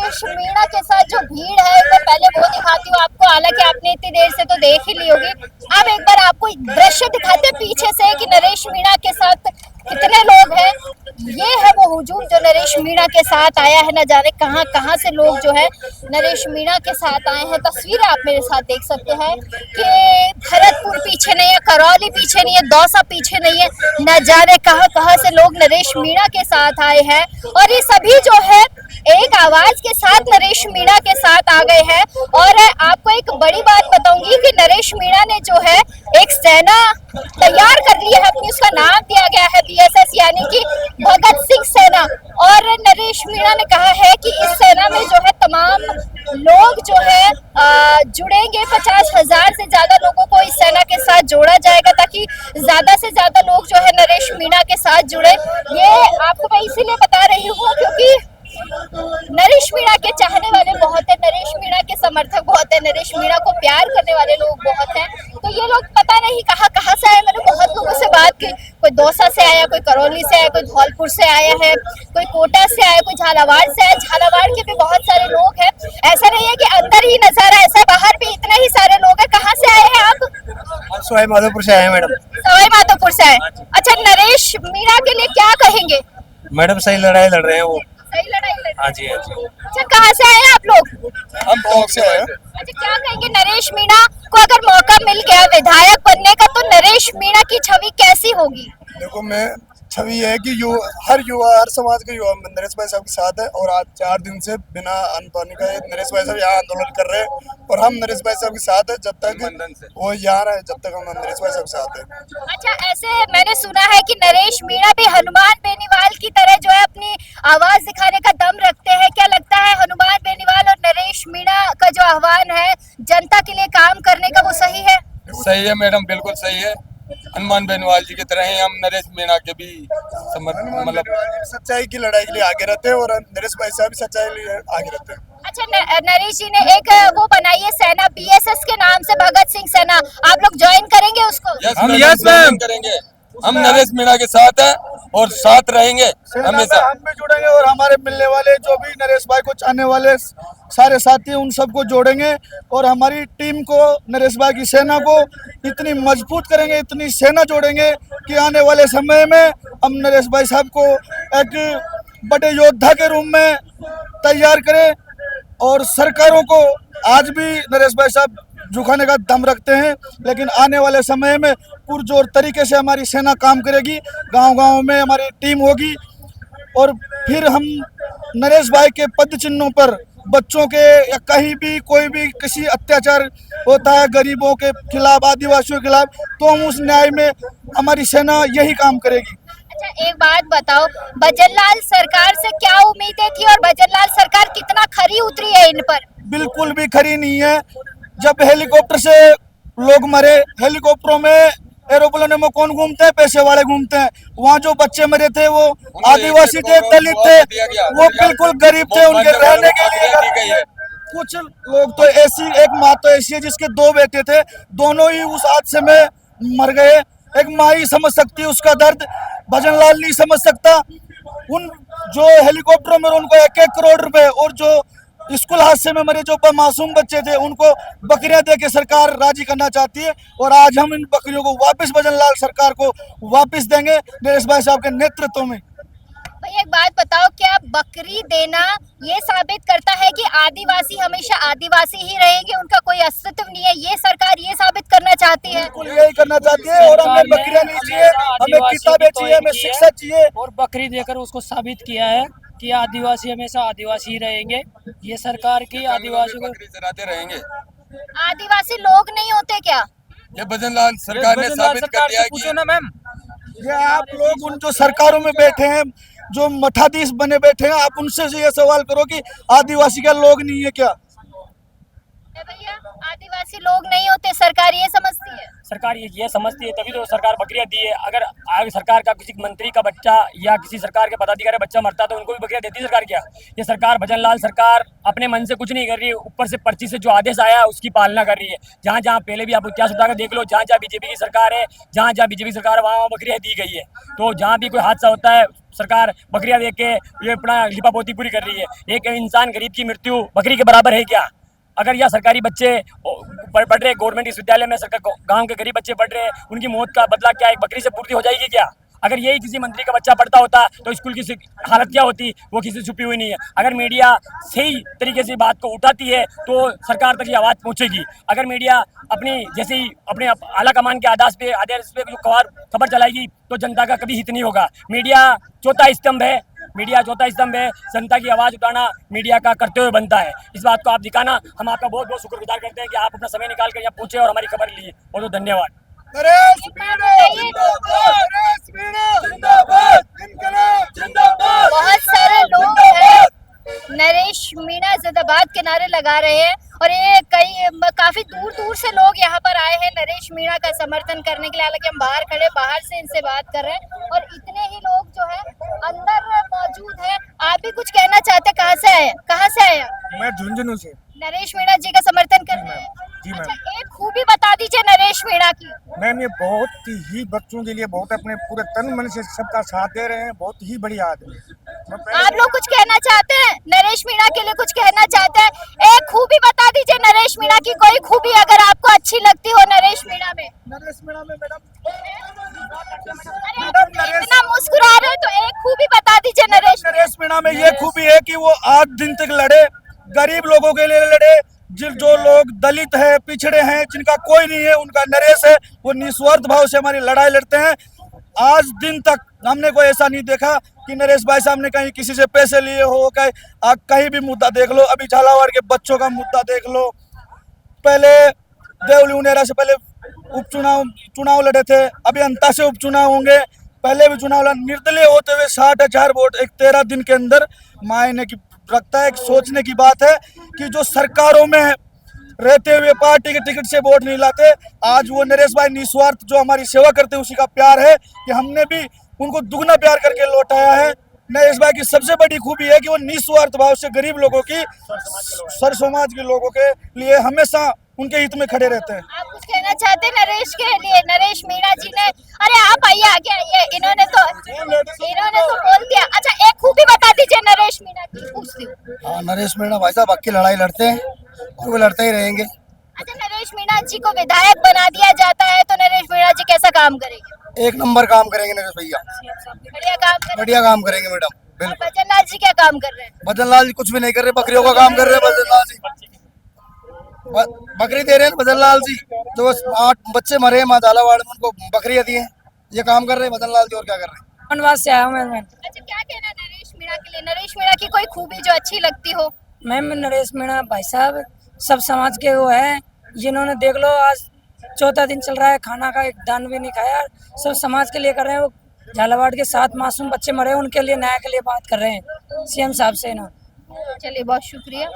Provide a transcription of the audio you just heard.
नरेश मीणा के साथ जो भीड़ है मैं पहले वो दिखाती हूँ आपको, हालांकि आपने इतनी देर से तो देख ही ली होगी। अब एक बार आपको एक दृश्य दिखाते पीछे से कि नरेश मीणा के साथ कितने लोग हैं। ये है वो हुजूम जो नरेश मीणा के साथ आया है, न जाने कहां कहां से लोग जो है नरेश मीणा के साथ आए हैं। तस्वीरें आप मेरे साथ देख सकते हैं कि भरतपुर पीछे नहीं है, करौली पीछे नहीं है, दौसा पीछे नहीं है, न जाने कहां कहां से लोग नरेश मीणा के साथ आए हैं। और ये सभी जो है एक आवाज के साथ नरेश मीणा के साथ आ गए हैं। और आपको एक बड़ी बात बताऊंगी कि नरेश मीणा ने जो है एक सेना तैयार कर ली है अपनी, उसका नाम दिया गया है बीएसएस यानी कि भगत सिंह सेना। और नरेश मीणा ने कहा है कि इस सेना में जो है तमाम लोग जो है जुड़ेंगे, 50,000 से ज्यादा लोगों को इस सेना के साथ जोड़ा जाएगा ताकि ज्यादा से ज्यादा लोग जो है नरेश मीणा के साथ जुड़े। ये आपको मैं इसीलिए बता रही हूँ क्योंकि नरेश मीणा के चाहने वाले बहुत है, नरेश मीणा के समर्थक बहुत है, नरेश मीणा को प्यार करने वाले लोग बहुत हैं। तो ये लोग पता नहीं कहाँ कहाँ से आए। मैंने बहुत लोगों से बात की, कोई दौसा से आया, कोई करौली से आया, कोई धौलपुर से आया है, कोई कोटा से आया, कोई झालावाड़ से आया। झालावाड़ के भी बहुत सारे लोग हैं, ऐसा नहीं है कि अंदर ही नजारा ऐसा, बाहर भी इतने ही सारे लोग हैं। कहाँ से आए हैं आप? सवाई माधोपुर से आए मैडम। सवाई माधोपुर से आए। अच्छा, नरेश मीणा के लिए क्या कहेंगे? मैडम सही लड़ाई लड़ रहे हैं वो। सही लड़ाई लड़ रहे हैं। हाँ जी हाँ जी। अच्छा, कहाँ से आए हैं आप लोग? हम टोंक से आए। अच्छा, क्या कहेंगे नरेश मीणा को अगर मौका मिल गया विधायक बनने का तो नरेश मीणा की छवि कैसी होगी? देखो, मैं छवि है कि हर युवा, हर समाज का युवा नरेश भाई साहब के साथ है। और आज 4 दिन से बिना अन्न पानी का नरेश भाई साहब यहाँ आंदोलन कर रहे हैं और हम नरेश भाई साहब के साथ है जब तक वो यहाँ रहे, जब तक हम नरेश भाई साहब के साथ है। अच्छा, ऐसे मैंने सुना है कि नरेश मीणा भी हनुमान बेनीवाल की तरह जो है अपनी आवाज दिखाने का दम रखते हैं। क्या लगता है हनुमान बेनीवाल और नरेश मीणा का जो आह्वान है जनता के लिए काम करने का, वो सही है? सही है मैडम, बिल्कुल सही है। हनुमान बेनीवाल जी की तरह ही हम नरेश मीणा के भी मतलब सच्चाई की लड़ाई के लिए आगे रहते हैं और नरेश भाई साहब भी सच्चाई के लिए आगे रहते हैं। अच्छा, नरेश जी ने एक वो बनाई है सेना बीएसएस के नाम से, भगत सिंह सेना। आप लोग ज्वाइन करेंगे उसको? यस मैम करेंगे। हम नरेश मीणा के साथ हैं और साथ रहेंगे हमेशा। हम भी जुड़ेंगे और हमारे मिलने वाले जो भी नरेश भाई को चाहने वाले सारे साथी उन सबको जोड़ेंगे और हमारी टीम को, नरेश भाई की सेना को इतनी मजबूत करेंगे, इतनी सेना जोड़ेंगे कि आने वाले समय में हम नरेश भाई साहब को एक बड़े योद्धा के रूप में तैयार करें। और सरकारों को आज भी नरेश भाई साहब झुकाने का दम रखते हैं, लेकिन आने वाले समय में पुरजोर तरीके से हमारी सेना काम करेगी, गांव-गांव में हमारी टीम होगी और फिर हम नरेश भाई के पद चिन्हों पर बच्चों के या कहीं भी कोई भी किसी अत्याचार होता है गरीबों के खिलाफ, आदिवासियों के खिलाफ, तो हम उस न्याय में हमारी सेना यही काम करेगी। अच्छा, एक बात बताओ, भजनलाल सरकार से क्या उम्मीदें थी और भजनलाल सरकार कितना खरी उतरी है इन पर? बिल्कुल भी खरी नहीं है। जब हेलीकॉप्टर से लोग मरे, हेलीकॉप्टरों में, एरोप्लेनों में कौन घूमते हैं? पैसे वाले घूमते हैं। वहाँ जो बच्चे मरे थे वो आदिवासी थे, दलित थे, वो बिल्कुल गरीब थे, उनके रहने के लिए। कुछ लोग तो ऐसी, एक माँ तो ऐसी है जिसके 2 बेटे थे, दोनों ही उस हादसे में मर गए। एक माँ ही समझ सकती है उसका दर्द, भजनलाल नहीं समझ सकता। उन जो हेलीकॉप्टरों में उनको 1-1 करोड़ रुपए और जो स्कूल हादसे में मरे जो मासूम बच्चे थे उनको बकरियां दे के सरकार राजी करना चाहती है और आज हम इन बकरियों को वापस भजनलाल सरकार को वापस देंगे नरेश भाई साहब के नेतृत्व में। भाई, एक बात बताओ, क्या बकरी देना ये साबित करता है कि आदिवासी हमेशा आदिवासी ही रहेंगे, उनका कोई अस्तित्व नहीं है? ये सरकार ये साबित करना चाहती है? बिल्कुल यही करना चाहती है और हमें बकरियां नहीं चाहिए, हमें किताबें चाहिए, हमें शिक्षा चाहिए। और बकरी देकर उसको साबित किया है कि आदिवासी हमेशा आदिवासी ही रहेंगे। ये सरकार की आदिवासियों को बकरी चराते रहेंगे। आदिवासी लोग नहीं होते क्या? ये भजनलाल सरकार ने साबित कर दिया पूछो ना मैम। ये आप लोग उन जो सरकारों में बैठे हैं, जो मठाधीश बने बैठे हैं, आप उनसे ये सवाल करो कि आदिवासी का लोग नहीं है क्या? भैया, आदिवासी लोग नहीं होते, सरकार ये समझती है? सरकार ये समझती है, तभी तो सरकार बकरियां दी है। अगर आगे सरकार का किसी मंत्री का बच्चा या किसी सरकार के पदाधिकारी बच्चा मरता तो उनको भी बकरियां देती सरकार। क्या ये सरकार, भजनलाल सरकार अपने मन से कुछ नहीं कर रही है, ऊपर से पर्ची से जो आदेश आया है उसकी पालना कर रही है। जहाँ जहाँ पहले भी आप इतिहास उठाकर देख लो, जहाँ जहाँ बीजेपी की सरकार है, जहाँ जहाँ बीजेपी सरकार है, वहाँ बकरियां दी गई है। तो जहाँ भी कोई हादसा होता है सरकार बकरियां देख के ये अपना लिपापोती पूरी कर रही है। एक इंसान गरीब की मृत्यु बकरी के बराबर है क्या? अगर यह सरकारी बच्चे पढ़ रहे गवर्नमेंट विश्वविद्यालय में, सरकार गांव के गरीब बच्चे पढ़ रहे हैं, उनकी मौत का बदला क्या एक बकरी से पूर्ति हो जाएगी क्या? अगर यही किसी मंत्री का बच्चा पढ़ता होता तो स्कूल की हालत क्या होती? वो किसी से छुपी हुई नहीं है। अगर मीडिया सही तरीके से बात को उठाती है तो सरकार तक ये आवाज़ पहुंचेगी। अगर मीडिया अपनी जैसे ही अपने आला कमान के आदेश पे जो खबर चलाएगी तो जनता का कभी हित नहीं होगा। मीडिया चौथा स्तंभ है, जनता की आवाज़ उठाना मीडिया का कर्तव्य बनता है। इस बात को आप दिखाना, हम आपका बहुत बहुत शुक्रगुजार करते हैं कि आप अपना समय निकाल कर यहाँ पहुंचे और हमारी खबर लिए। बहुत धन्यवाद। नरेश मीणा जिंदाबाद, नरेश मीणा जिंदाबाद, इनकलाब जिंदाबाद। बहुत सारे लोग हैं नरेश मीणा जिंदाबाद के नारे लगा रहे हैं और ये काफी दूर दूर से लोग यहाँ पर आए हैं नरेश मीणा का समर्थन करने के लिए। हालांकि हम बाहर से इनसे बात कर रहे हैं और इतने ही लोग जो है अंदर मौजूद हैं। आप भी कुछ कहना चाहते हैं? कहाँ से आए? मैं झुंझुनू से। नरेश मीणा जी का समर्थन कर रहे हैं? जी मैम। अच्छा, एक खूबी बता दीजिए नरेश मीणा की। मैम ये बहुत ही बच्चों के लिए बहुत अपने पूरे तन मन से सबका साथ दे रहे हैं, बहुत ही बड़ी आदमी। आप लोग कुछ कहना चाहते हैं? नरेश मीणा के लिए कुछ कहना चाहते हैं? एक खूबी बता दीजिए नरेश मीणा की, कोई खूबी अगर आपको अच्छी लगती हो नरेश मीणा में। नरेश मीणा में मैडम इतना मुस्कुरा रहे हो तो एक खूबी बता दीजिए नरेश मीणा में ये खूबी है कि वो 8 दिन तक लड़े, गरीब लोगों के लिए लड़े। जो लोग दलित है, पिछड़े हैं, जिनका कोई नहीं है, उनका नरेश है, वो निस्वार्थ भाव से हमारी लड़ाई लड़ते हैं। आज दिन तक हमने कोई ऐसा नहीं देखा कि नरेश भाई साहब ने कहीं किसी से पैसे लिए हो। कहीं भी मुद्दा देख लो, अभी झालावाड़ के बच्चों का मुद्दा देख लो, पहले देवली उनेरा से पहले चुनाव लड़े थे, अभी अंता से उपचुनाव होंगे, पहले भी चुनाव निर्दलीय होते हुए 60,000 वोट एक 13 दिन के अंदर मायने की रखता है। एक सोचने की बात है कि जो सरकारों में रहते हुए पार्टी के टिकट से वोट नहीं लाते, आज वो नरेश भाई निस्वार्थ जो हमारी सेवा करते हैं, उसी का प्यार है कि हमने भी उनको दुगना प्यार करके लौटाया है। नरेश भाई की सबसे बड़ी खूबी है कि वो निस्वार्थ भाव से गरीब लोगों की, सर समाज के लोगों के लिए हमेशा उनके हित में खड़े रहते हैं। आप कुछ कहना चाहते हैं नरेश के लिए? नरेश मीणा जी ने, अरे आप आइए आगे आइए, इन्होंने तो बोल दिया। अच्छा, एक खूबी बता दीजिए नरेश मीणा की, पूछती हूँ। हाँ, नरेश मीणा भाई साहब अक्की लड़ाई लड़ते हैं और वो लड़ते ही रहेंगे। अच्छा, नरेश मीणा जी को विधायक बना दिया जाता है तो नरेश मीणा जी कैसा काम करेंगे? एक नंबर काम करेंगे नरेश भैया, बढ़िया काम करेंगे मैडम। और भजन लाल जी क्या काम कर रहे हैं? भजन लाल जी कुछ भी नहीं कर रहे, बकरियों का काम कर रहे हैं। भजन लाल जी बकरी दे रहे हैं। भजन लाल जी जो 8 बच्चे मरे हैं माँ झालावाड़ में, उनको बकरियां दी हैं, ये काम कर रहे हैं भजन लाल जी। और क्या कर रहे हैं? धनबाद से आया हूँ मैं। अच्छा, क्या कहना नरेश मीणा के लिए? नरेश मीणा की कोई खूबी जो अच्छी लगती हो? मैम नरेश मीणा भाई साहब सब समाज के वो है, जिन्होंने देख लो आज 4था दिन चल रहा है, खाना का एक दान भी नहीं खाया, सब समाज के लिए कर रहे हैं। वो झालावाड़ के 7 मासूम बच्चे मरे, उनके लिए न्याय के लिए बात कर रहे हैं सीएम साहब से ना। चलिए, बहुत शुक्रिया।